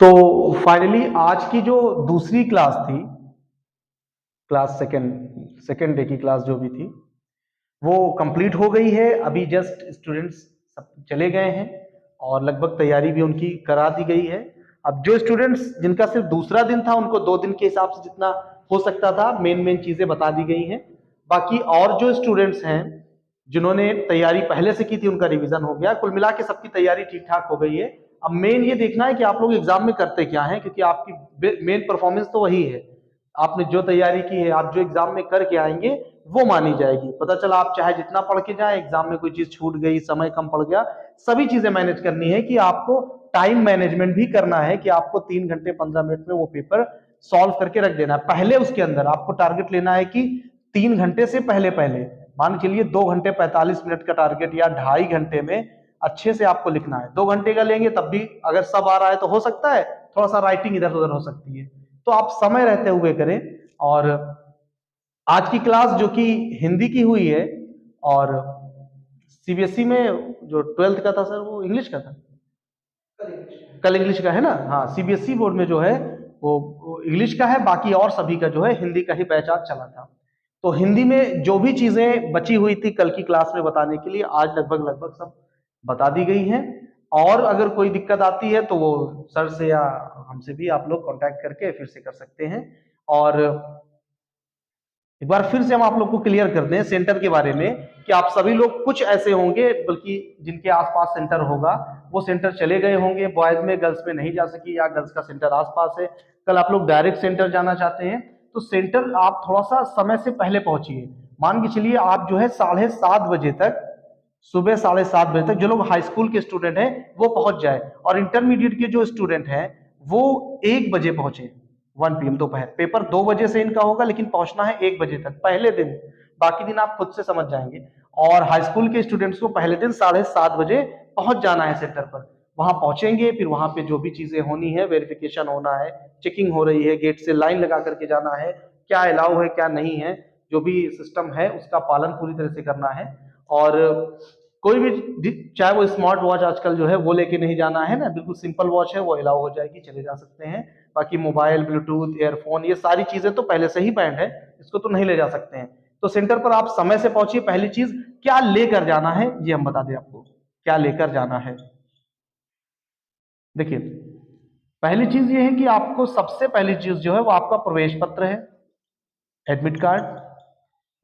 तो फाइनली आज की जो दूसरी क्लास थी, क्लास सेकेंड सेकेंड डे की क्लास जो भी थी वो कंप्लीट हो गई है। अभी जस्ट स्टूडेंट्स सब चले गए हैं और लगभग तैयारी भी उनकी करा दी गई है। अब जो स्टूडेंट्स जिनका सिर्फ दूसरा दिन था उनको 2 दिन के हिसाब से जितना हो सकता था मेन मेन चीजें बता दी गई हैं। बाकी और जो स्टूडेंट्स हैं जिन्होंने तैयारी पहले से की थी उनका रिवीजन हो गया। कुल मिला के सबकी तैयारी ठीक ठाक हो गई है। अब मेन ये देखना है कि आप लोग एग्जाम में करते क्या हैं, क्योंकि आपकी मेन परफॉर्मेंस तो वही है। आपने जो तैयारी की है, आप जो एग्जाम में करके आएंगे वो मानी जाएगी। पता चला आप चाहे जितना पढ़ के जाए, एग्जाम में कोई चीज छूट गई, समय कम पड़ गया, सभी चीजें मैनेज करनी है कि आपको टाइम मैनेजमेंट भी करना है कि आपको 3 घंटे 15 मिनट में वो पेपर सॉल्व करके रख देना है। पहले उसके अंदर आपको टारगेट लेना है कि 3 घंटे से पहले पहले मान के चलिए 2 घंटे 45 मिनट का टारगेट या 2.5 घंटे में अच्छे से आपको लिखना है। 2 घंटे का लेंगे तब भी अगर सब आ रहा है तो हो सकता है थोड़ा सा राइटिंग इधर उधर हो सकती है, तो आप समय रहते हुए करें। और आज की क्लास जो कि हिंदी की हुई है और सीबीएसई में जो 12th का था सर वो इंग्लिश का था, कल इंग्लिश का है ना। हाँ, सीबीएसई बोर्ड में जो है वो इंग्लिश का है, बाकी और सभी का जो है हिंदी का ही बैच आज चला था। तो हिंदी में जो भी चीजें बची हुई थी कल की क्लास में बताने के लिए आज लगभग लगभग सब बता दी गई हैं। और अगर कोई दिक्कत आती है तो वो सर से या हमसे भी आप लोग कांटेक्ट करके फिर से कर सकते हैं। और एक बार फिर से हम आप लोग को क्लियर कर दें सेंटर के बारे में कि आप सभी लोग कुछ ऐसे होंगे बल्कि जिनके आसपास सेंटर होगा वो सेंटर चले गए होंगे, बॉयज में गर्ल्स में नहीं जा सकी या गर्ल्स का सेंटर आसपास है। कल आप लोग डायरेक्ट सेंटर जाना चाहते हैं तो सेंटर आप थोड़ा सा समय से पहले पहुंचिए। मान के चलिए आप जो है 7:30 बजे तक, सुबह 7:30 बजे तक जो लोग हाई स्कूल के स्टूडेंट हैं वो पहुंच जाए और इंटरमीडिएट के जो स्टूडेंट हैं वो 1 बजे पहुंचे। 1 PM दोपहर, पेपर 2 बजे से इनका होगा लेकिन पहुंचना है 1 बजे तक पहले दिन। बाकी दिन आप खुद से समझ जाएंगे। और हाई स्कूल के स्टूडेंट्स को पहले दिन 7:30 बजे पहुंच जाना है सेंटर पर। वहां पहुंचेंगे, फिर वहां पे जो भी चीजें होनी है, वेरिफिकेशन होना है, चेकिंग हो रही है, गेट से लाइन लगा करके जाना है, क्या अलाउ है क्या नहीं है, जो भी सिस्टम है उसका पालन पूरी तरह से करना है। और कोई भी चाहे वो स्मार्ट वॉच आजकल जो है वो लेके नहीं जाना है ना, बिल्कुल सिंपल वॉच है वो अलाउ हो जाएगी, चले जा सकते हैं। बाकी मोबाइल, ब्लूटूथ, ईयरफोन ये सारी चीजें तो पहले से ही बैंड है, इसको तो नहीं ले जा सकते हैं। तो सेंटर पर आप समय से पहुंचिए। पहली चीज क्या लेकर जाना है ये हम बता दें आपको, क्या लेकर जाना है। देखिए, पहली चीज ये है कि आपको सबसे पहली चीज जो है वो आपका प्रवेश पत्र है, एडमिट कार्ड,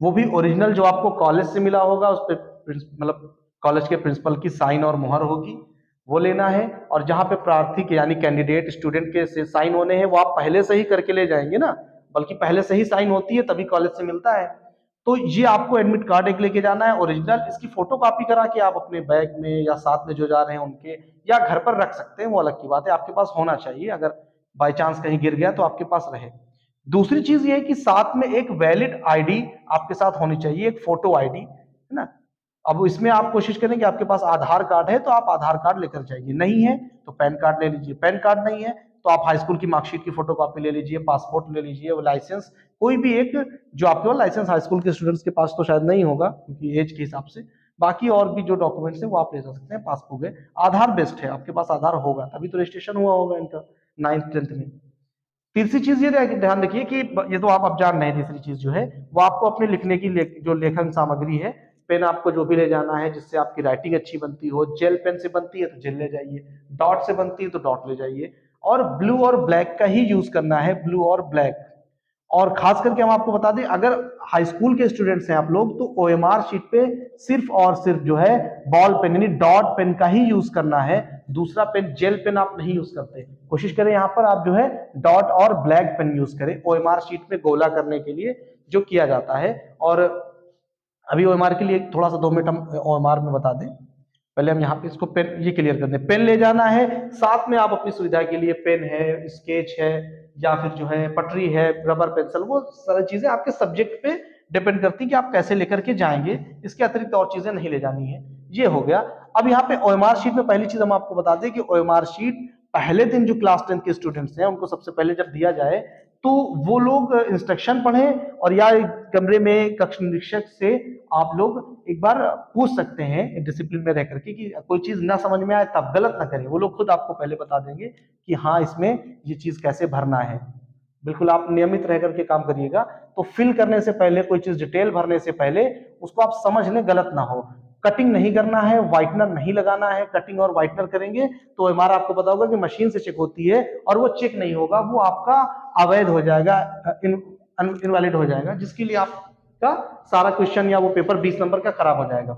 वो भी ओरिजिनल जो आपको कॉलेज से मिला होगा, उस पर मतलब कॉलेज के प्रिंसिपल की साइन और मुहर होगी, वो लेना है। और जहाँ पे प्रार्थी के यानी कैंडिडेट स्टूडेंट के से साइन होने हैं वो आप पहले से ही करके ले जाएंगे ना, बल्कि पहले से ही साइन होती है तभी कॉलेज से मिलता है। तो ये आपको एडमिट कार्ड एक लेके जाना है ओरिजिनल। इसकी फोटो कॉपी करा के आप अपने बैग में या साथ में जो जा रहे हैं उनके या घर पर रख सकते हैं, वो अलग की बात है, आपके पास होना चाहिए, अगर बाई चांस कहीं गिर गया तो आपके पास रहे। दूसरी चीज ये है कि साथ में एक वैलिड आईडी आपके साथ होनी चाहिए, एक फोटो आईडी, है ना। अब इसमें आप कोशिश करें कि आपके पास आधार कार्ड है तो आप आधार कार्ड लेकर जाइए, नहीं है तो पैन कार्ड ले लीजिए, पैन कार्ड नहीं है तो आप हाई स्कूल की मार्कशीट की फोटो कॉपी ले लीजिए, पासपोर्ट ले लीजिए, वो लाइसेंस कोई भी एक जो आपके पास, लाइसेंस हाई स्कूल के स्टूडेंट्स के पास तो शायद नहीं होगा क्योंकि एज के हिसाब से, बाकी और भी जो डॉक्यूमेंट्स है वो आप ले जा सकते हैं। पासबुक है, आधार बेस्ट है, आपके पास आधार होगा तभी तो रजिस्ट्रेशन हुआ होगा इनका 9th 10th में। तीसरी चीज ये ध्यान रखिए कि ये तो आप अब जान रहे हैं, तीसरी चीज जो है वो आपको अपने लिखने की जो लेखन सामग्री है, पेन आपको जो भी ले जाना है जिससे आपकी राइटिंग अच्छी बनती हो। जेल पेन से बनती है तो जेल ले जाइए, डॉट से बनती है तो डॉट ले जाइए, और ब्लू और ब्लैक का ही यूज करना है, ब्लू और ब्लैक। और खास करके हम आपको बता दें, अगर हाई स्कूल के स्टूडेंट्स हैं आप लोग तो ओएमआर शीट पे सिर्फ और सिर्फ जो है बॉल पेन यानी डॉट पेन का ही यूज करना है, दूसरा पेन जेल पेन आप नहीं यूज करते। कोशिश करें यहाँ पर आप जो है डॉट और ब्लैक पेन यूज करें ओएमआर शीट में गोला करने के लिए जो किया जाता है। और अभी ओएमआर के लिए थोड़ा सा 2 मिनट हम ओएमआर में बता दें, पहले हम यहाँ पे इसको पेन ये क्लियर कर दें। पेन ले जाना है, साथ में आप अपनी सुविधा के लिए पेन है, स्केच है, या फिर जो है पटरी है, रबर पेंसिल, वो सारी चीजें आपके सब्जेक्ट पे डिपेंड करती है कि आप कैसे लेकर के जाएंगे। इसके अतिरिक्त और चीजें नहीं ले जानी है। ये हो गया। अब यहाँ पे ओएमआर शीट में पहली चीज हम आपको बता दें कि ओएमआर शीट पहले दिन जो क्लास 10th के स्टूडेंट्स हैं उनको सबसे पहले जब दिया जाए तो वो लोग इंस्ट्रक्शन पढ़ें और या एक कमरे में कक्ष निरीक्षक से आप लोग एक बार पूछ सकते हैं डिसिप्लिन में रह करके कि कोई चीज ना समझ में आए तब गलत ना करें, वो लोग खुद आपको पहले बता देंगे कि हाँ इसमें ये चीज कैसे भरना है। बिल्कुल आप नियमित रह करके काम करिएगा। तो फिल करने से पहले कोई चीज डिटेल भरने से पहले उसको आप समझ लें, गलत ना हो। कटिंग नहीं करना है, व्हाइटनर नहीं लगाना है। कटिंग और व्हाइटनर करेंगे तो एमआर आपको पता होगा कि मशीन से चेक होती है और वो चेक नहीं होगा, वो आपका अवैध हो जाएगा, इनवैलिड हो जाएगा, जिसके लिए आपका सारा क्वेश्चन या वो पेपर 20 नंबर का खराब हो जाएगा।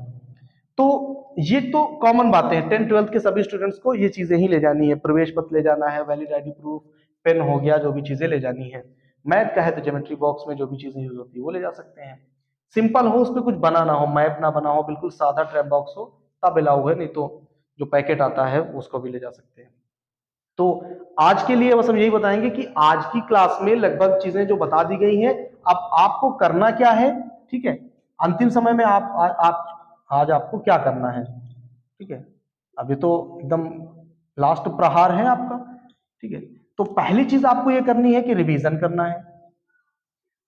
तो ये तो कॉमन बातें हैं, 10th-12th के सभी स्टूडेंट्स को ये चीजें ही ले जानी है। प्रवेश पत्र ले जाना है, वैलिड आईडी प्रूफ, पेन हो गया, जो भी चीजें ले जानी है। मैथ का है तो ज्योमेट्री बॉक्स में जो भी चीजें यूज होती है वो ले जा सकते हैं। सिंपल हो, उसमें कुछ बना ना हो, मैप ना बना हो, बिल्कुल सादा ट्रैप बॉक्स हो तब अलाउ है, नहीं तो जो पैकेट आता है उसको भी ले जा सकते हैं। तो आज के लिए बस हम यही बताएंगे कि आज की क्लास में लगभग चीजें जो बता दी गई हैं, अब आपको करना क्या है, ठीक है। अंतिम समय में आप आज आपको क्या करना है, ठीक है। अभी तो एकदम लास्ट प्रहार है आपका, ठीक है। तो पहली चीज आपको ये करनी है कि रिवीजन करना है।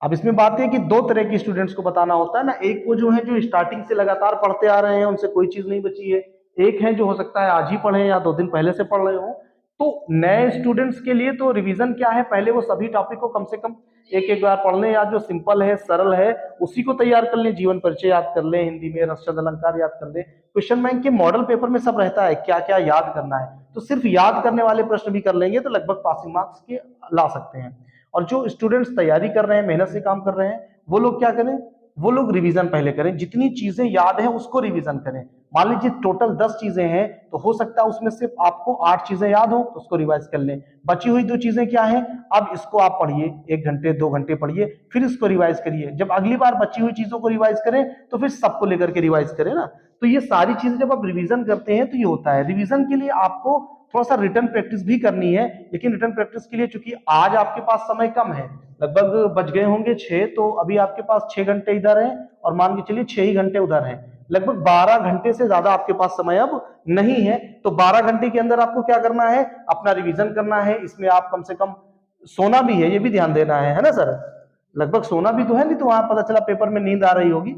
अब इसमें बात है कि दो तरह की स्टूडेंट्स को बताना होता है ना, एक वो जो है जो स्टार्टिंग से लगातार पढ़ते आ रहे हैं, उनसे कोई चीज नहीं बची है। एक है जो हो सकता है आज ही पढ़े या 2 दिन पहले से पढ़ रहे हो। तो नए स्टूडेंट्स के लिए तो रिवीजन क्या है, पहले वो सभी टॉपिक को कम से कम एक एक बार पढ़ लें, या जो सिंपल है सरल है उसी को तैयार कर लें। जीवन परिचय याद कर लें, हिंदी में रस शब्द अलंकार याद कर लें। क्वेश्चन बैंक के मॉडल पेपर में सब रहता है क्या क्या याद करना है, तो सिर्फ याद करने वाले प्रश्न भी कर लेंगे तो लगभग पासिंग मार्क्स के ला सकते हैं। और जो स्टूडेंट्स तैयारी कर रहे हैं, मेहनत से काम कर रहे हैं, वो लोग क्या करें, वो लोग रिवीजन पहले करें, जितनी चीजें याद है उसको रिवीजन करें। मान लीजिए टोटल 10 चीजें हैं तो हो सकता है उसमें से आपको 8 चीजें याद हो तो उसको रिवाइज कर लें। बची हुई 2 चीजें क्या है, अब इसको आप पढ़िए, 1 घंटे 2 घंटे पढ़िए, फिर इसको रिवाइज करिए। जब अगली बार बची हुई चीजों को रिवाइज करें तो फिर सबको लेकर के रिवाइज करें ना। तो ये सारी चीजें जब आप रिवीजन करते हैं तो ये होता है। रिवीजन के लिए आपको थोड़ा सा रिटर्न प्रैक्टिस भी करनी है, लेकिन रिटर्न प्रैक्टिस के लिए चूंकि आज आपके पास समय कम है, लगभग बज गए होंगे 6, तो अभी आपके पास 6 घंटे इधर है और मान के चलिए 6 ही घंटे उधर है, लगभग 12 घंटे से ज्यादा आपके पास समय अब नहीं है। तो 12 घंटे के अंदर आपको क्या करना है, अपना रिवीजन करना है। इसमें आप कम से कम सोना भी है, ये भी ध्यान देना है ना सर। लगभग सोना भी तो है, नहीं तो वहां पता चला पेपर में नींद आ रही होगी।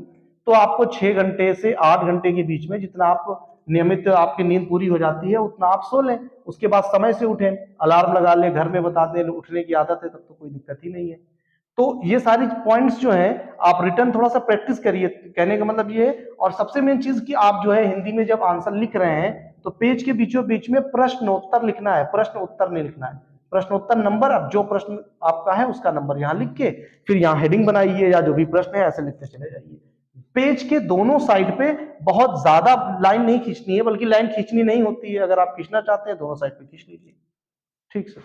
तो आपको 6 घंटे से 8 घंटे के बीच में जितना आप नियमित आपकी नींद पूरी हो जाती है उतना आप सो लें। उसके बाद समय से उठें, अलार्म लगा लें, घर में बता दें, उठने की आदत है तब तो कोई दिक्कत ही नहीं है। तो ये सारी पॉइंट्स जो हैं आप रिटर्न थोड़ा सा प्रैक्टिस करिए, कहने का मतलब ये है। और सबसे मेन चीज कि आप जो है हिंदी में जब आंसर लिख रहे हैं तो पेज के बीचों बीच में प्रश्नोत्तर लिखना है, प्रश्न उत्तर नहीं लिखना है। प्रश्नोत्तर नंबर, अब जो प्रश्न आपका है उसका नंबर यहाँ लिख के फिर यहाँ हेडिंग बनाइए या जो भी प्रश्न है ऐसे लिखते चले जाइए। पेज के दोनों साइड पे बहुत ज्यादा लाइन नहीं खींचनी है, बल्कि लाइन खींचनी नहीं होती है, अगर आप खींचना चाहते हैं दोनों साइड पे खींच लीजिए। ठीक सर।